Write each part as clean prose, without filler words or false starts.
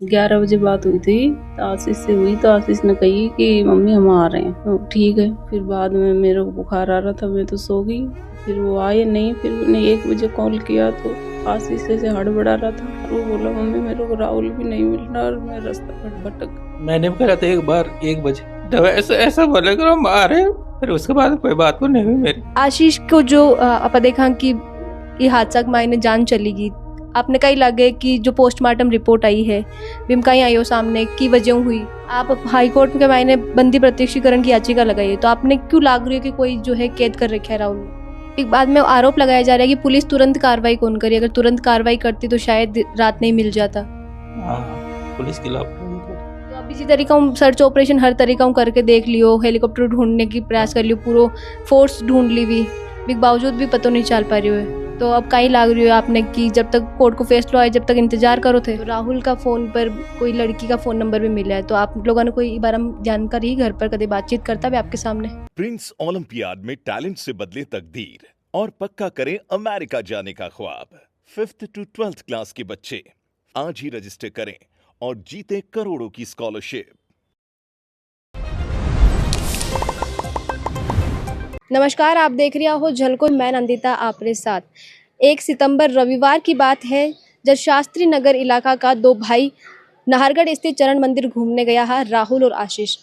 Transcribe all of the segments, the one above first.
11 बजे बात हुई थी तो आशीष से हुई, तो आशीष ने कही कि मम्मी हम आ रहे हैं। तो ठीक है। फिर बाद में मेरे को बुखार आ रहा था, मैं तो सो गई। फिर वो आए नहीं। फिर उन्हें 1 बजे कॉल किया तो आशीष से हड़बड़ा रहा था। वो बोला मम्मी मेरे को राहुल भी नहीं मिल रहा और मैं रास्ता भटक। मैंने कहा था एक बार 1 बजे जब ऐसा बोले कि हम आ रहे हैं, फिर उसके बाद कोई बात को नहीं हुई मेरी। आशीष को जो आप देखा कि ये हादसा के मायने जान चली गई, आपने कहीं लगे कि जो पोस्टमार्टम रिपोर्ट आई है बिम कहीं आयो सामने की वजह हुई, आप हाई कोर्ट के मायने बंदी प्रत्यक्षीकरण की याचिका लगाई है, तो आपने क्यों लाग रही है कि कोई जो है कैद कर रखा है राहुल ने? एक बाद में आरोप लगाया जा रहा है कि पुलिस तुरंत कार्रवाई कौन करी, अगर तुरंत कार्रवाई करती तो शायद रात नहीं मिल जाता। हाँ, पुलिस के खिलाफ तो अब इसी तरीका सर्च ऑपरेशन हर तरीका करके देख लियो, हेलीकॉप्टर ढूंढने की प्रयास कर लियो, पूरा फोर्स ढूंढ ली भी बावजूद भी पता नहीं चल पा रही है। तो अब कहीं लाग रही हो आपने कि जब तक कोर्ट को फैसला आए जब तक इंतजार करो थे। तो राहुल का फोन पर कोई लड़की का फोन नंबर भी मिला है, तो आप लोगों ने कोई बार जानकारी घर पर कभी बातचीत करता भी आपके सामने? प्रिंस ओलंपियाड में टैलेंट से बदले तकदीर और पक्का करें अमेरिका जाने का ख्वाब। 5th to 12th क्लास के बच्चे आज ही रजिस्टर करें और जीते करोड़ों की स्कॉलरशिप। नमस्कार, आप देख रहे हो झलको, मैं नंदिता आपके साथ। 1 सितंबर रविवार की बात है जब शास्त्री नगर इलाका का दो भाई नाहरगढ़ स्थित चरण मंदिर घूमने गया है, राहुल और आशीष।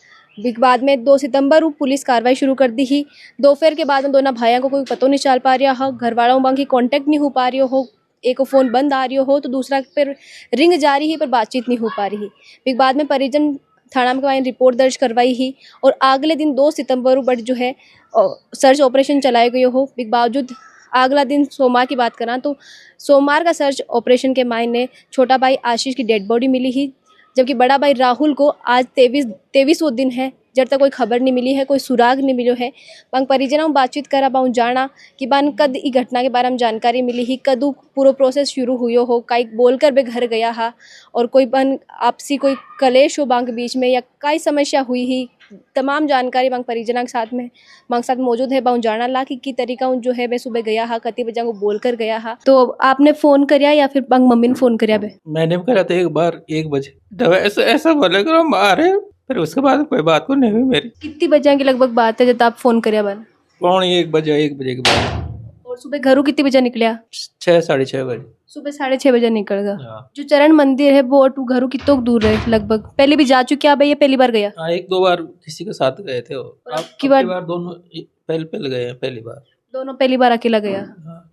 बाद में 2 सितंबर को पुलिस कार्रवाई शुरू कर दी ही। दोपहर के बाद दोनों भाइयों को कोई पता नहीं चल पा रहा हो, घर वालों बांग की कॉन्टेक्ट नहीं हो पा रही हो, एक फ़ोन बंद आ रही हो तो दूसरा पर रिंग जा रही है पर बातचीत नहीं हो पा रही। फिर बाद में परिजन थाना में रिपोर्ट दर्ज करवाई ही और अगले दिन 2 सितंबर बट जो है सर्च ऑपरेशन चलाए गए हो। बावजूद अगला दिन सोमवार की बात करा तो सोमवार का सर्च ऑपरेशन के मायने छोटा भाई आशीष की डेड बॉडी मिली ही, जबकि बड़ा भाई राहुल को आज 23वां दिन है जब तक कोई खबर नहीं मिली है, कोई सुराग नहीं मिलो है। बंग परिजनों बातचीत करा बाऊ जाना कि बन कद ई घटना के बारे में जानकारी मिली ही, कदू पूरा प्रोसेस शुरू हुई हो, कई बोलकर बे घर गया हा और कोई बन आपसी कोई कलेश हो बांग बीच में या कई समस्या हुई ही, तमाम जानकारी बांग परिजना के साथ में बांग साथ मौजूद है। बाऊ जाना ला कि तरीका जो है वे सुबह गया हा, कति बजा को बोल कर गया हा। तो आपने फोन करया या फिर बांग मम्मी ने फोन करया बे? मैंने कहा था एक बार 1 बजे जब ऐसा बोले कि हम आ रहे हैं, फिर उसके बाद कोई बात को नहीं हुई मेरी। कितनी बजे की लगभग बात है जब आप फोन करया बन? कौन 1 बजे के बाद। और सुबह घरों कितनी बजे निकलिया? 6 साढ़े 6 बजे। सुबह 6:30 बजे निकल गया। हाँ। जो चरण मंदिर है वो घरों कितों दूर है लगभग? पहले भी जा चुके आप, ये पहली बार गया? हाँ, 1-2 बार किसी के साथ गए थे और अब की बार दोनों पहले गए हैं, पहली बार दोनों पहली बार अकेला गया। हाँ।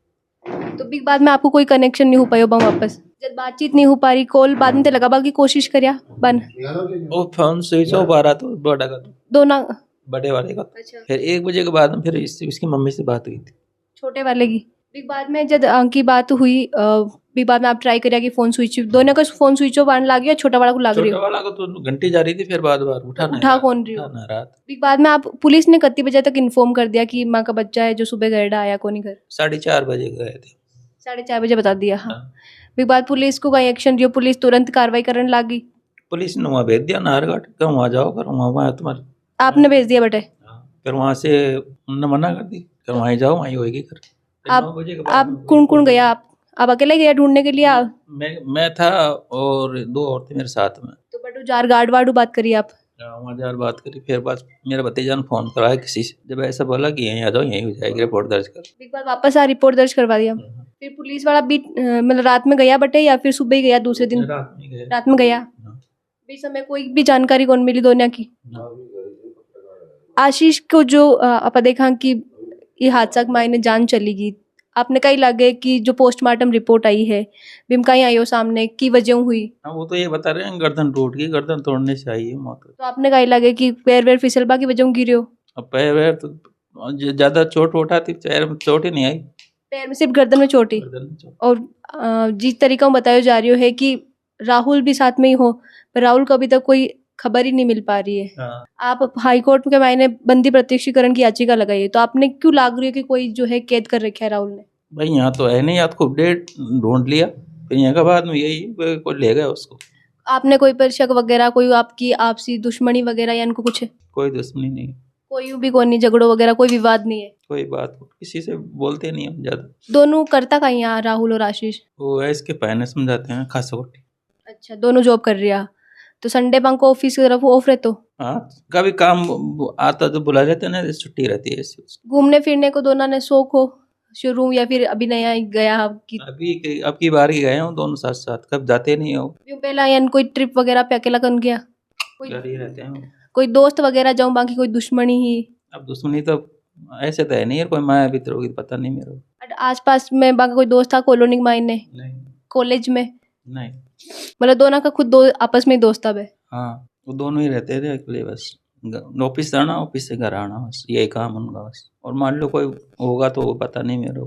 तो बिग बाद में आपको कोई कनेक्शन नहीं हो पाया वापस? जब बातचीत नहीं हो पा रही, कॉल बाद में तो लगा की कोशिश करिया बन वो फोन स्विच ऑफ आ रहा तो बड़ा का दोनों बड़े वाले का। अच्छा। फिर 1 बजे के बाद फिर इसकी मम्मी से बात हुई थी, छोटे वाले की। बिग बाद में जब की बात हुई, बिग बाद में आप ट्राई करिया कि फोन स्विच, दोनों का फोन स्विच ऑफ आने लग गया, छोटा वाला को लग रही छोटा वाला को तो घंटी जा रही थी, फिर बाद बार उठा कौन रही हो? रात बिग बाद में आप पुलिस ने कितनी बजे तक इन्फॉर्म कर दिया कि माँ का बच्चा है जो सुबह गैरडा आया कौन घर? 4:30 बजे गए थे। 4:30 बजे बता दिया। हाँ। बिग बाद पुलिस को कहीं एक्शन दियो, पुलिस तुरंत कार्रवाई करने लगी? पुलिस ने वहाँ भेज दिया नाहरगढ़, कहा वहाँ जाओ, कर वहाँ तुम्हारे। आपने भेज दिया बेटे? फिर वहाँ से उन्होंने मना कर दी, कर वहीं जाओ, वहीं होएगी। कर आप कौन गया? आप अकेले गया ढूंढने के लिए? मैं था और 2 और थे मेरे साथ में। तो बटू जार गार्ड वार्ड बात करी आप? वहाँ जार बात करी, फिर बस मेरे भतीजा ने फोन कराया किसी से, जब ऐसा बोला कि यहीं आ जाओ, यहीं हो जाएगी, रिपोर्ट दर्ज कर। एक बार वापस आ रिपोर्ट दर्ज करवा दिया। फिर पुलिस वाला भी मतलब रात में गया बटे या फिर सुबह ही गया दूसरे दिन? रात में गया। बीच समय कोई भी जानकारी कौन मिली दोनों की? आशीष को जो आप देखा कि ये हादसा के मायने जान चली गई, आपने कहीं लगे कि जो पोस्टमार्टम रिपोर्ट आई है बिम कहीं आयो सामने की वजह हुई? वो तो ये बता रहे हैं गर्दन टूट गई, गर्दन तोड़ने से आई है मौत। तो आपने कहीं लगे कि पैर वैर फिसलबा की वजह गिरे हो? अब पैर वैर तो ज्यादा चोट वोट आती, पैर में चोट ही नहीं आई, पैर में सिर्फ गर्दन में चोट ही। और जिस तरीका बताया जा रही है कि राहुल भी साथ में ही हो, पर राहुल को अभी तक कोई खबर ही नहीं मिल पा रही है। हाँ। आप हाई कोर्ट के मायने बंदी प्रत्यक्षीकरण की याचिका लगाई है, तो आपने क्यों लाग रही है कि कोई जो है कैद कर रखा है राहुल ने? भाई यहाँ तो है नहीं, आपको डेट ढूंढ लिया, फिर यहाँ के बाद में यही कोई ले गया उसको। आपने कोई पर शक वगैरह, कोई आपकी आपसी दुश्मनी वगैरह या इनको कुछ? कोई दुश्मनी नहीं, कोई भी कोई नहीं, झगड़ो वगैरह कोई विवाद नहीं है? कोई बात किसी से बोलते नहीं हम ज्यादा। दोनों करता कहीं यहाँ राहुल और आशीष? वो है इसके पहने समझाते हैं खासा कोटी। अच्छा, दोनों जॉब कर रही है। तो संडे को आपको ऑफिस की तरफ ऑफ रहते हो? हाँ, कभी काम आता तो बुला लेते ना, छुट्टी रहती है ऐसी। घूमने फिरने को दोनों ने शौक हो शुरू, या फिर अभी नया ही गया आपकी? अब की बार ही गए हो दोनों साथ साथ, कब जाते नहीं हो। क्यों पहला यानी कोई ट्रिप वगैरह पे अकेला कौन गया? कोई घर ही रहते हैं। कोई दोस्त वगैरह जाऊं, बाकी कोई दुश्मनी ही? अब दुश्मनी तो ऐसे तो है नहीं है, कोई माया भी होगी तो पता नहीं मेरे को। आस पास में बाकी कोई दोस्त था कॉलोनी मायने, नहीं कॉलेज में? नहीं। मतलब दोनों का खुद दो आपस में ही दोस्त अब है? हाँ, वो दोनों ही रहते थे अकेले, बस ऑफिस जाना, ऑफिस से घर आना, बस यही काम उनका बस। और मान लो कोई होगा तो वो पता नहीं मेरे को।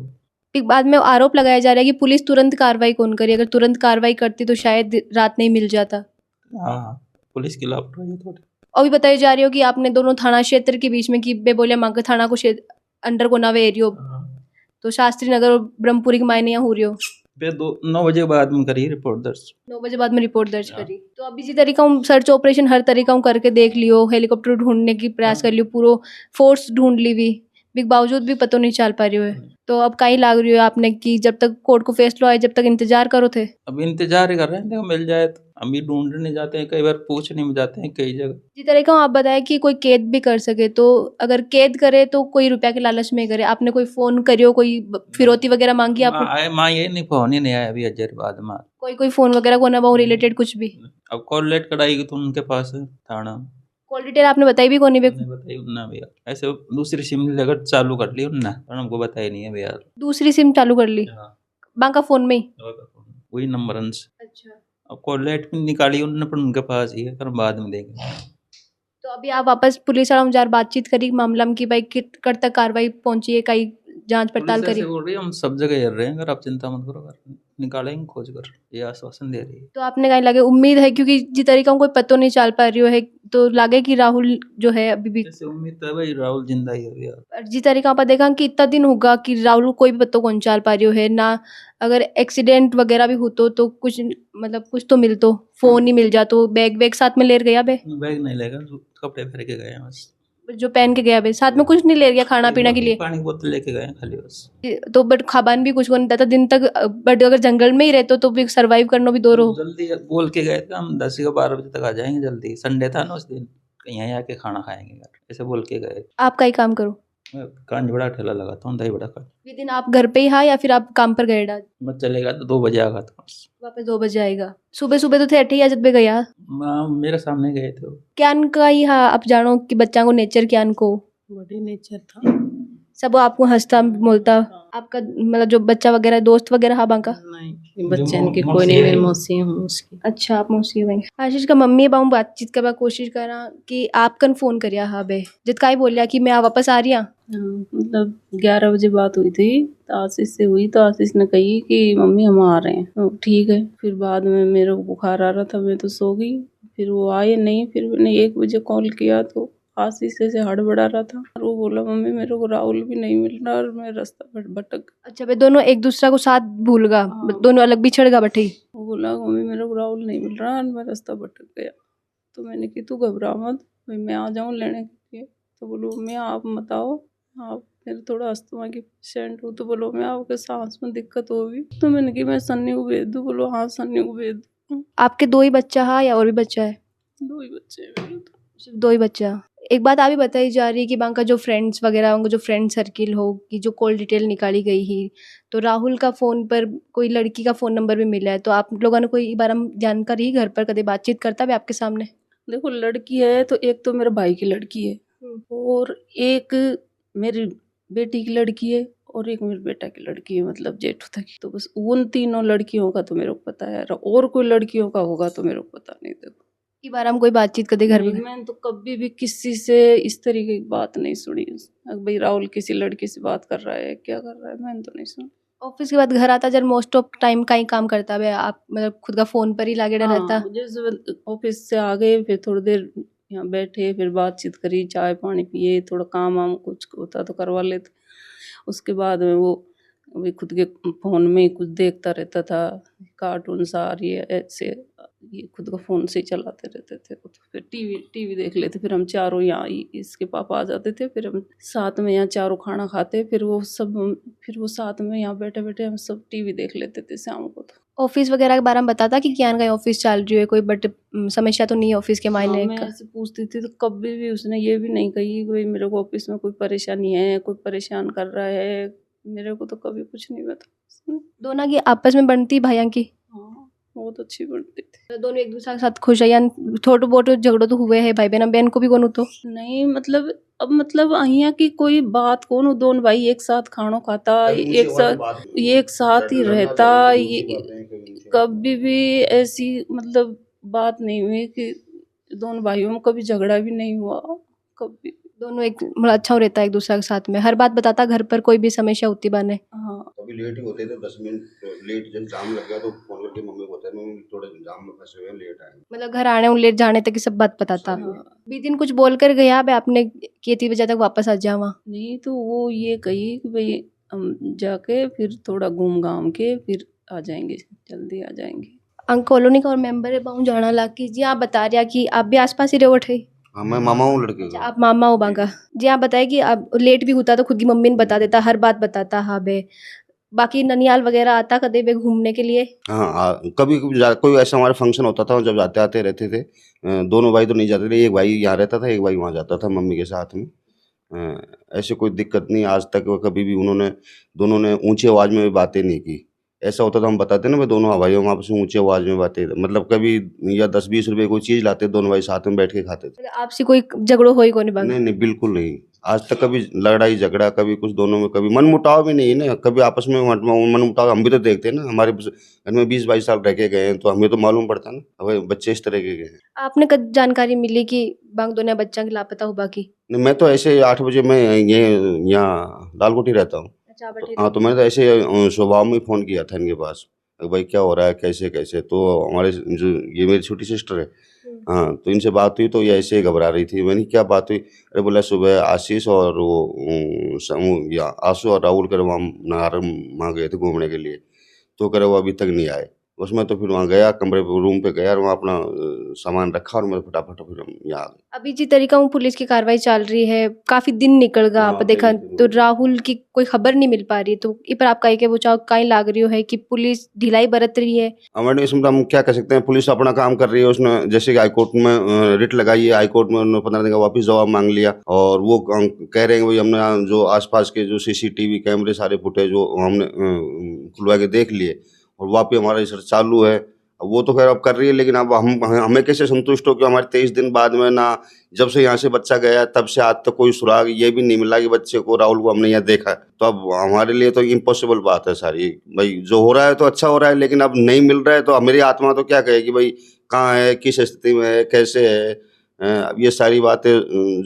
फिर बाद में आरोप लगाया जा रहा है कि पुलिस तुरंत कार्रवाई कौन करी, अगर तुरंत कार्रवाई करती तो शायद रात नहीं मिल जाता। हाँ, पुलिस की लापरवाही है थोड़ी। अभी बताई जा रही हो कि आपने दोनों थाना क्षेत्र के बीच में की बेबोलिया मांग थाना को अंडर को नवे एरियो, तो शास्त्री नगर और ब्रह्मपुरी के मायने यहाँ हो रही हो। 9 बजे के बाद में करी रिपोर्ट दर्ज। 9 बजे बाद में रिपोर्ट दर्ज करी। तो अभी इसी तरीका सर्च ऑपरेशन हर तरीका करके देख लियो, हेलीकॉप्टर ढूंढने की प्रयास कर लियो, पूरा फोर्स ढूंढ ली भी, बावजूद भी पता नहीं चल पा रही हो। तो अब कहीं लाग रही हो आपने कि जब तक कोर्ट को फैसला आए जब तक इंतजार करो थे? अब इंतजार ही कर रहे हैं, देखो मिल जाए तो। हम भी ढूंढने जाते हैं, कई बार पूछने में जाते हैं कई जगह। जिस तरीका आप बताए कि कोई कैद भी कर सके, तो अगर कैद करे तो कोई रुपया के लालच में करे? आपने कोई फोन करियो, कोई फिरौती वगैरह मांगी आपने? माँ ये नहीं, फोन ही नहीं आया अभी अजय बाद में। कोई फोन वगैरह को ना रिलेटेड कुछ भी? अब कॉल लेट कराएगी तो उनके पास है थाना। कॉल डिटेल आपने बताई भी कौन? बताई उन्ना भैया, ऐसे दूसरी सिम लेकर चालू कर ली उन्ना, और हमको बताई नहीं है भैया। दूसरी सिम चालू कर ली बांका फोन में ही? वही नंबर से। अच्छा। अब कॉल लेट निकाली उन्होंने, पर उनके पास ही है, पर बाद में देंगे। तो अभी आप वापस पुलिस वालों जार बातचीत करी मामला में कि भाई कट तक कार्रवाई पहुंची है, कहीं जांच पड़ताल करी? बोल रही है हम सब जगह हेर रहे हैं, अगर आप चिंता मत करो, कर निकालेंगे खोज कर, ये आश्वासन दे रही है। तो आपने कहीं लगे उम्मीद है, क्योंकि जिस तरीका कोई पतो नहीं चल पा रही है, तो लागे कि राहुल जो है अभी भी? जैसे उम्मीद है भाई, राहुल जिंदा ही है यार। जिस तरीका आप देखा कि इतना दिन होगा कि राहुल को कोई भी पतो कौन चल पा रही है ना, अगर एक्सीडेंट वगैरह भी होतो तो कुछ मतलब कुछ तो मिलतो, फोन ही मिल जातो, बैग साथ में ले गया बे? बैग नहीं लेगा, कपड़े फेर के गए हैं बस, जो पहन के गया बे, साथ में कुछ नहीं ले गया खाना पीना के लिए? पानी की बोतल लेके गए हैं खाली बस। तो बट खाबान भी कुछ को नहीं था दिन तक, बट अगर जंगल में ही रहते तो भी सर्वाइव करना भी दो रहो। जल्दी बोल के गए थे हम 10 या 12 बजे तक आ जाएंगे जल्दी, संडे था ना उस दिन, कहीं आके खाना खाएंगे यार, ऐसे बोल के गए। आप का ही काम करो? मैं कांच बड़ा ठेला लगाता हूँ, दही बड़ा का। विदिन आप घर पे ही हा या फिर आप काम पर गए? डाल मैं चलेगा तो 2 बजे आगा था, वापस 2 बजे आएगा। सुबह सुबह तो थे अठे या जब भी गया? मेरे सामने गए थे। क्यान का ही हा, आप जानो कि बच्चा को नेचर क्यान को बड़ी नेचर था, सब आपको हंसता बोलता? आपका मतलब जो बच्चा वगैरह दोस्त वगैरह हा बांका? नहीं बच्चे की कोई नहीं, मेरी मौसी हूँ उसकी। अच्छा, आप मौसी हो? आशीष का मम्मी बाबू बातचीत करवा कोशिश करा कि आप कन फोन करिया हा बे, जित का ही बोलिया कि मैं वापस आ रही हूँ? मतलब 11 बजे बात हुई थी तो आशीष से हुई, तो आशीष ने कही कि मम्मी हम आ रहे हैं, तो ठीक है। फिर बाद में मेरे को बुखार आ रहा था, मैं तो सो गई, फिर वो आए नहीं। फिर मैंने 1 बजे कॉल किया तो आशीष से हड़बड़ा रहा था, और वो बोला मम्मी मेरे को राहुल भी नहीं मिल रहा और मैं रास्ता भटक। अच्छा भाई, दोनों एक दूसरा को साथ भूल गा? हाँ। दोनों अलग बिछड़ गा बैठे? वो बोला मम्मी मेरे को राहुल नहीं मिल रहा और मैं रास्ता भटक गया। तो मैंने कि तू घबरा मत भाई, मैं आ जाऊँ लेने के लिए। तो बोलो मम्मी आप मत आओ, आप मेरे थोड़ा अस्थमा की पेशेंट हूँ। तो बोलो मैं आपके सांस में दिक्कत होगी। तो मैंने कि मैं सन्नी को भेज दूँ? बोलो हाँ सन्नी को भेज दूँ। आपके 2 ही बच्चा है या और भी बच्चा है? 2 ही बच्चे हैं मेरे तो। सिर्फ 2 ही बच्चा। एक बात आप भी बताई जा रही है कि बांका जो फ्रेंड्स वगैरह होंगे, जो फ्रेंड सर्किल हो, कि जो कॉल डिटेल निकाली गई ही, तो राहुल का फ़ोन पर कोई लड़की का फ़ोन नंबर भी मिला है। तो आप लोगों ने कोई बार हम जानकारी घर पर कभी बातचीत करता भी आपके सामने? देखो लड़की है तो एक तो मेरे भाई की लड़की है, और एक मेरी बेटी की लड़की है, और एक मेरे बेटा की लड़की है, मतलब जेठू तक। तो बस उन तीनों लड़कियों का तो मेरे को पता है, और कोई लड़कियों का होगा तो मेरे को पता नहीं। देखो कि बार हम कोई बातचीत करते घर में? मैंने तो कभी भी किसी से इस तरीके की बात नहीं सुनी। भाई राहुल किसी लड़की से बात कर रहा है, क्या कर रहा है, मैंने तो नहीं सुना। ऑफिस के बाद घर आता जब मोस्ट ऑफ टाइम का ही काम करता है आप, मतलब खुद का फोन पर ही लागे रहता? जैसे ऑफिस से आ गए, फिर थोड़ी देर यहाँ बैठे, फिर बातचीत करी, चाय पानी पिए, थोड़ा काम वाम कुछ होता तो करवा लेते। उसके बाद में वो अभी खुद के फ़ोन में ही कुछ देखता रहता था, कार्टून सार ये ऐसे, ये खुद का फ़ोन से ही चलाते रहते थे। तो फिर टीवी देख लेते। फिर हम चारों यहाँ, इसके पापा आ जाते थे, फिर हम साथ में यहाँ चारों खाना खाते। फिर वो साथ में यहाँ बैठे बैठे हम सब टीवी देख लेते थे शाम को। तो ऑफिस वगैरह के बारे में बताता कि क्या का ऑफिस चल रही है कोई, बट समस्या तो नहीं है ऑफिस के मायने हाँ, मैं ऐसे पूछती थी तो कभी भी उसने ये भी नहीं कही कि भाई मेरे को ऑफिस में कोई परेशानी है, कोई परेशान कर रहा है, मेरे को तो कभी कुछ नहीं बताया। दोनों की आपस में बनती भाइयों की? हाँ, बहुत अच्छी बनती थी। दोनों एक दूसरे के साथ खुश है या छोटे मोटे झगड़ो तो हुए है भाई बहन को भी कोनू तो? नहीं मतलब अब मतलब अहिया की कोई बात कौन, दोनों भाई एक साथ खाना खाता, एक साथ ही रहता, कभी भी ऐसी मतलब बात नहीं हुई कि दोनों भाइयों में कभी झगड़ा भी नहीं हुआ कभी। दोनों एक मतलब अच्छा हो रहता है एक दूसरे के साथ में, हर बात बताता घर पर कोई भी समस्या होती बाने? हाँ, कभी लेट ही होते थे 10 मिनट लेट, जब जाम लग गया तो फोन करके मम्मी को होता है मम्मी थोड़े जाम में फंसे हुए हैं, लेट आए। मतलब घर आने और लेट जाने तक की सब बात बताता? बीस दिन कुछ बोल कर गया बे आपने कि 3 बजे तक वापस आ जावा? नहीं तो वो ये कही कि भाई हम जाके फिर थोड़ा घूम घाम के फिर आ जाएंगे, जल्दी आ जाएंगे। अंक कॉलोनी का और मेंबर है बाहू जाना ला की जी, आप बता रहा कि आप भी आसपास ही रहो उठे? हाँ, मैं मामा हूँ लड़के अच्छा, का। आप मामा हो बांका जी। आप बताए कि आप लेट भी होता तो खुद की मम्मी ने बता देता, हर बात बताता? हाँ बे, बाकी ननियाल वगैरह आता कदे बे घूमने के लिए? हाँ, कभी कभी कोई ऐसा हमारा फंक्शन होता था जब जाते आते रहते थे। दोनों भाई तो नहीं जाते थे, एक भाई यहाँ रहता था, एक भाई वहाँ जाता था मम्मी के साथ में। ऐसे कोई दिक्कत नहीं आज तक, कभी भी उन्होंने दोनों ने ऊंची आवाज में बातें नहीं की। ऐसा होता तो हम बताते ना भाई दोनों भाइयों में आपस में ऊंची आवाज में बातें, मतलब कभी या 10-20 रुपए कोई चीज लाते दोनों भाई साथ में बैठ के खाते थे। मतलब आपसे कोई झगड़ो हो ही को नहीं बांका? नहीं नहीं, बिल्कुल नहीं। आज तक कभी लड़ाई झगड़ा, कभी कुछ दोनों में कभी मनमुटाव भी नहीं है ना, कभी आपस में मनमुटाव हम भी तो देखते हैं ना, हमारे घर में 20-22 साल रह के गए हैं तो हमें तो मालूम पड़ता है ना भाई बच्चे इस तरह के गए हैं। आपने कब जानकारी मिली कि बांग दोनों बच्चा की लापता हो बाकी? नहीं, मैं तो ऐसे 8 बजे मैं ये यहाँ लालकोठी रहता हूँ। अच्छा, बैठे हाँ, तो मैंने तो ऐसे स्वभाव में फ़ोन किया था इनके पास, भाई क्या हो रहा है, कैसे कैसे। तो हमारे जो ये मेरी छोटी सिस्टर है, हाँ, तो इनसे बात हुई तो ये ऐसे ही घबरा रही थी। मैंने क्या बात हुई? अरे बोला सुबह आशीष और वो या आशु और राहुल कर वहाँ नाहर वहाँ गए थे घूमने के लिए, तो कह रहे वो अभी तक नहीं आए। उसमें तो फिर वहाँ गया, कमरे पे रूम पे गया और वहाँ अपना सामान रखा और मैं फटाफट फिर हम यहाँ आ गए। अभी जिस तरीका वो पुलिस की कार्रवाई चल रही है, काफी दिन निकल गया, आप देखा तो राहुल की कोई खबर नहीं मिल पा रही, तो इस पर आप कहीं के बचाव कहीं लाग रही हो है कि पुलिस ढिलाई बरत रही है? मैडम इसमें तो हम क्या कह सकते हैं, पुलिस अपना काम कर रही है। उसने जैसे कि हाईकोर्ट में रिट लगाई है, हाईकोर्ट में उन्होंने 15 दिन का वापस जवाब मांग लिया और वो कह रहे हैं भाई हमने जो आसपास के जो CCTV कैमरे सारे फुटेज जो हमने खुलवा के देख लिए और वहाँ पे हमारा रिसर्च चालू है। अब वो तो खैर अब कर रही है, लेकिन अब हमें कैसे संतुष्ट हो कि हमारे 23 दिन बाद में ना, जब से यहाँ से बच्चा गया तब से आज तक कोई सुराग ये भी नहीं मिला कि बच्चे को, राहुल को हमने यहाँ देखा। तो अब हमारे लिए तो इम्पॉसिबल बात है सारी। भाई जो हो रहा है तो अच्छा हो रहा है, लेकिन अब नहीं मिल रहा है तो मेरी आत्मा तो क्या कहेगी भाई कहाँ है, किस स्थिति में है, कैसे है। अब ये सारी बातें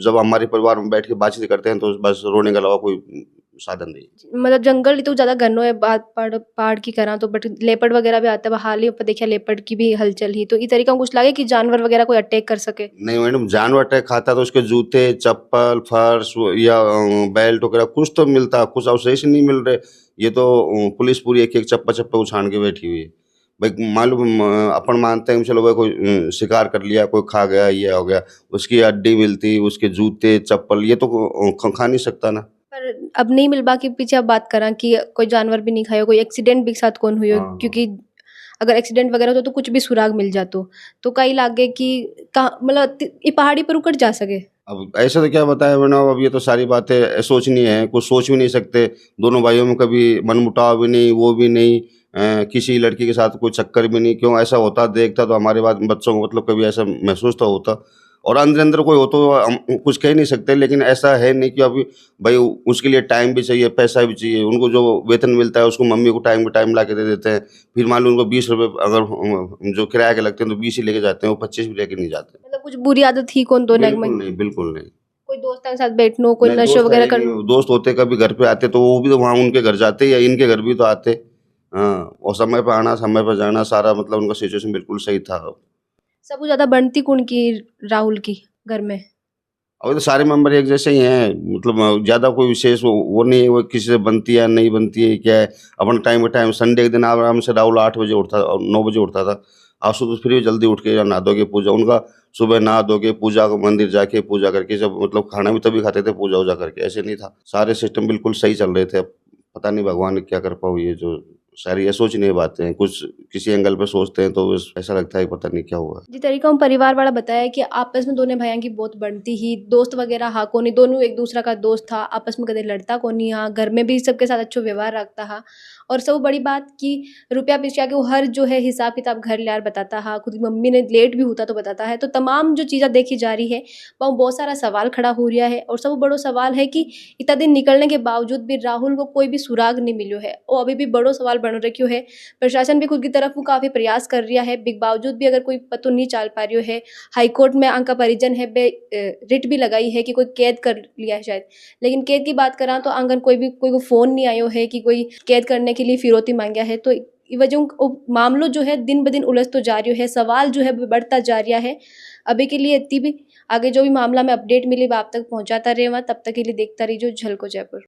जब हमारे परिवार में बैठ के बातचीत करते हैं तो बस रोने के अलावा कोई साधन नहीं। मतलब जंगल तो ज्यादा घनो है, बात पहाड़ की करा तो, बट लेपर्ड वगैरह भी आता है। हाल ही पर देखिए लेपर्ड की भी हलचल ही, तो इस तरीका कुछ लगे कि जानवर वगैरह कोई अटैक कर सके? नहीं मैडम, जानवर अटैक खाता तो उसके जूते, चप्पल, फर्श या बेल्ट वगैरह कुछ तो मिलता, कुछ अवशेष नहीं मिल रहे। ये तो पुलिस पूरी एक एक चप्पा उछाड़ के बैठी हुई है। भाई मालूम अपन मानते हैं चलो भाई कोई शिकार कर लिया, कोई खा गया, ये हो गया, उसकी हड्डी मिलती, उसके जूते चप्पल, ये तो खा नहीं सकता ना। पर अब नहीं मिल बा के पीछे आप बात करा कि कोई जानवर भी नहीं खाया, कोई एक्सीडेंट भी साथ कौन हुई हो? क्योंकि अगर एक्सीडेंट वगैरह हो तो कुछ भी सुराग मिल जातो, तो कई लागे कि मतलब पहाड़ी पर उकड़ जा सके। अब ऐसा तो क्या बताया मैंने, अब ये तो सारी बातें सोचनी है, कुछ सोच भी नहीं सकते। दोनों भाइयों में कभी मनमुटाव भी नहीं, वो भी नहीं, किसी लड़की के साथ कोई चक्कर भी नहीं। क्यों ऐसा होता देखता तो हमारे बाद बच्चों को मतलब कभी ऐसा महसूस तो होता, और अंदर कोई हो तो हम कुछ कह नहीं सकते। लेकिन ऐसा है नहीं कि अभी भाई उसके लिए टाइम भी चाहिए, पैसा भी चाहिए। उनको जो वेतन मिलता है उसको मम्मी को टाइम ला के दे देते हैं, फिर मान लो उनको 20 रुपये अगर जो किराया के लगते हैं तो 20 ही लेके जाते हैं, वो 25 भी लेके नहीं जाते। मतलब कुछ बुरी आदत थी कौन दोनों में? नहीं, बिल्कुल नहीं। कोई दोस्तों के साथ बैठनो, कोई नशे वगैरह करनो? दोस्त होते कभी घर पे आते तो वो भी तो वहाँ उनके घर जाते या इनके घर भी तो आते। हाँ, और समय पर आना, समय पर जाना, सारा मतलब उनका सिचुएशन बिल्कुल सही था। सबसे ज्यादा बनती कौन की राहुल की घर में? अभी तो सारे मेंबर एक जैसे ही हैं, मतलब ज़्यादा कोई विशेष वो नहीं है, वो किसी से बनती है नहीं बनती है क्या है। अपना टाइम टाइम संडे के दिन आराम से राहुल 8 बजे उठता और 9 बजे उठता था। आंसू तो फिर भी जल्दी उठ के नहा धो के पूजा, उनका सुबह नहा धो के पूजा को मंदिर जाके पूजा करके, जब मतलब खाना भी तभी खाते थे पूजा वूजा करके, ऐसे नहीं था। सारे सिस्टम बिल्कुल सही चल रहे थे। अब पता नहीं भगवान ने क्या कर पाओ, ये जो सारी ये सोचनीय बातें हैं। कुछ किसी एंगल पे सोचते हैं तो ऐसा लगता है कि पता नहीं क्या हुआ। जी तरीका हम परिवार वाला बताया कि आपस में दोनों भाइयों की बहुत बनती ही, दोस्त वगैरह हाँ को नहीं, दोनों एक दूसरा का दोस्त था, आपस में कदे लड़ता को नहीं, हाँ घर में भी सबके साथ अच्छा व्यवहार रखता हा। और सब बड़ी बात कि रुपया पैसा के वो हर जो है हिसाब किताब घर लियार बताता हा, खुद की मम्मी ने लेट भी होता तो बताता है। तो तमाम जो चीज़ें देखी जा रही है वह बहुत सारा सवाल खड़ा हो रहा है। और सब बड़ो सवाल है कि इतना दिन निकलने के बावजूद भी राहुल को कोई भी सुराग नहीं मिलो है, और अभी भी बड़ो सवाल बन रखियो है। प्रशासन भी खुद की तरफ वो काफ़ी प्रयास कर रहा है, बिग बावजूद भी अगर कोई पतो नहीं चल पा रही है। हाईकोर्ट में आंका परिजन है बे रिट भी लगाई है कि कोई कैद कर लिया है शायद, लेकिन कैद की बात करा तो आंगन कोई को फ़ोन नहीं आयो है कि कोई कैद करने के लिए फिरौती मांगा है। तो ई वजह मामलों जो है दिन ब दिन उलझ तो जा रही है, सवाल जो है बढ़ता जा रहा है। अभी के लिए इतनी भी, आगे जो भी मामला में अपडेट मिली वो आप तक पहुंचाता रहेगा। तब तक के लिए देखता रहिए झलको जयपुर।